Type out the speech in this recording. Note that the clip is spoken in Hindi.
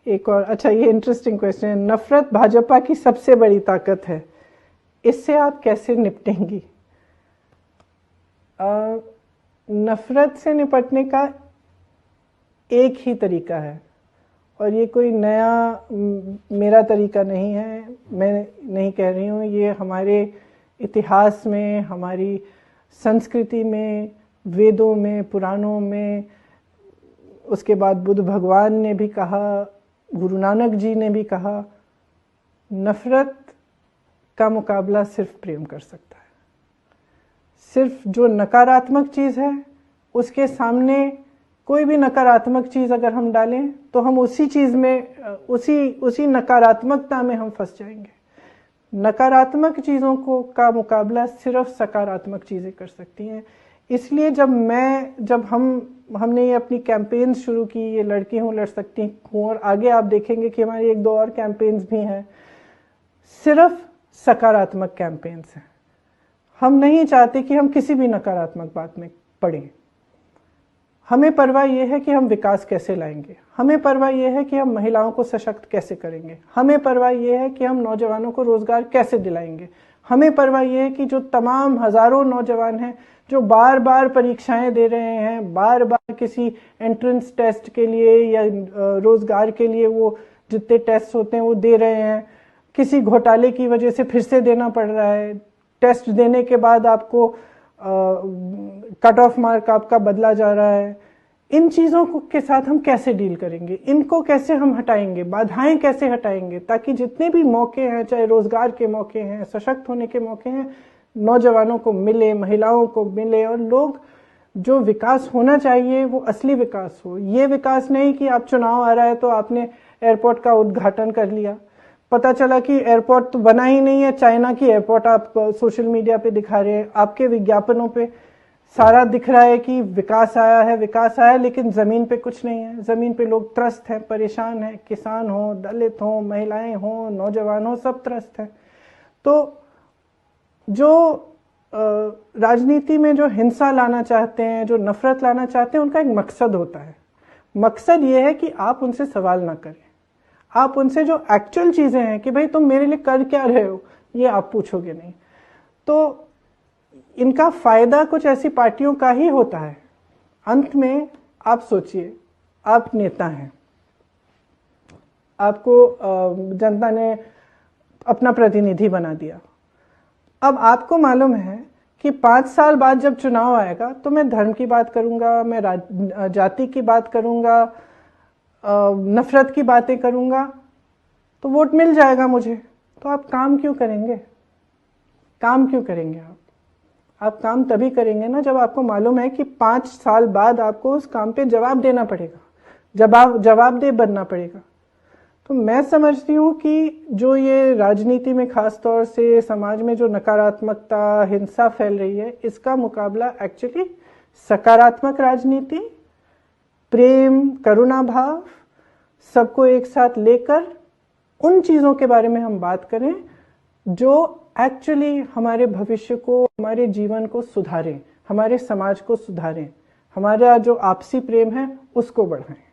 एक और अच्छा, ये इंटरेस्टिंग क्वेश्चन है। नफरत भाजपा की सबसे बड़ी ताकत है, इससे आप कैसे निपटेंगी? नफरत से निपटने का एक ही तरीका है, और ये कोई नया मेरा तरीका नहीं है, मैं नहीं कह रही हूँ, ये हमारे इतिहास में, हमारी संस्कृति में, वेदों में, पुराणों में, उसके बाद बुद्ध भगवान ने भी कहा, गुरु नानक जी ने भी कहा, नफरत का मुकाबला सिर्फ प्रेम कर सकता है। सिर्फ जो नकारात्मक चीज़ है उसके सामने कोई भी नकारात्मक चीज़ अगर हम डालें तो हम उसी चीज़ में, उसी नकारात्मकता में हम फंस जाएंगे। नकारात्मक चीज़ों को का मुकाबला सिर्फ सकारात्मक चीज़ें कर सकती हैं। इसलिए जब हमने ये अपनी कैंपेन्स शुरू की, ये लड़की हूँ लड़ सकती हूँ, और आगे आप देखेंगे कि हमारी 1-2 और कैंपेन्स भी हैं, सिर्फ सकारात्मक कैंपेन्स हैं। हम नहीं चाहते कि हम किसी भी नकारात्मक बात में पड़ें। हमें परवाह यह है कि हम विकास कैसे लाएंगे, हमें परवाह यह है कि हम महिलाओं को सशक्त कैसे करेंगे, हमें परवाह यह है कि हम नौजवानों को रोजगार कैसे दिलाएंगे, हमें परवाह यह है कि जो तमाम हजारों नौजवान हैं जो बार बार परीक्षाएं दे रहे हैं, बार बार किसी एंट्रेंस टेस्ट के लिए या रोजगार के लिए वो जितने टेस्ट होते हैं वो दे रहे हैं, किसी घोटाले की वजह से फिर से देना पड़ रहा है, टेस्ट देने के बाद आपको कट ऑफ मार्क आपका बदला जा रहा है। इन चीज़ों के साथ हम कैसे डील करेंगे, इनको कैसे हम हटाएंगे, बाधाएं कैसे हटाएंगे, ताकि जितने भी मौके हैं, चाहे रोजगार के मौके हैं, सशक्त होने के मौके हैं, नौजवानों को मिले, महिलाओं को मिले, और लोग जो विकास होना चाहिए वो असली विकास हो। ये विकास नहीं कि आप चुनाव आ रहा है तो आपने एयरपोर्ट का उद्घाटन कर लिया, पता चला कि एयरपोर्ट तो बना ही नहीं है, चाइना की एयरपोर्ट आप सोशल मीडिया पे दिखा रहे हैं, आपके विज्ञापनों पे सारा दिख रहा है कि विकास आया है, विकास आया, लेकिन जमीन पे कुछ नहीं है। जमीन पे लोग त्रस्त हैं, परेशान हैं, किसान हो, दलित हो, महिलाएं हो, नौजवान हो, सब त्रस्त हैं। तो जो राजनीति में जो हिंसा लाना चाहते हैं, जो नफरत लाना चाहते हैं, उनका एक मकसद होता है। मकसद ये है कि आप उनसे सवाल ना करें, आप उनसे जो एक्चुअल चीजें हैं कि भाई तुम मेरे लिए कर क्या रहे हो, ये आप पूछोगे नहीं। तो इनका फायदा कुछ ऐसी पार्टियों का ही होता है। अंत में आप सोचिए, आप नेता हैं, आपको जनता ने अपना प्रतिनिधि बना दिया। अब आपको मालूम है कि 5 साल बाद जब चुनाव आएगा तो मैं धर्म की बात करूंगा, मैं जाति की बात करूंगा, नफरत की बातें करूंगा, तो वोट मिल जाएगा मुझे। तो आप काम क्यों करेंगे? काम क्यों करेंगे आप काम तभी करेंगे ना जब आपको मालूम है कि 5 साल बाद आपको उस काम पे जवाब देना पड़ेगा, जवाबदेह बनना पड़ेगा। तो मैं समझती हूँ कि जो ये राजनीति में खास तौर से समाज में जो नकारात्मकता, हिंसा फैल रही है, इसका मुकाबला एक्चुअली सकारात्मक राजनीति, प्रेम, करुणा भाव, सबको एक साथ लेकर उन चीज़ों के बारे में हम बात करें जो एक्चुअली हमारे भविष्य को, हमारे जीवन को सुधारें, हमारे समाज को सुधारें, हमारा जो आपसी प्रेम है उसको बढ़ाएं।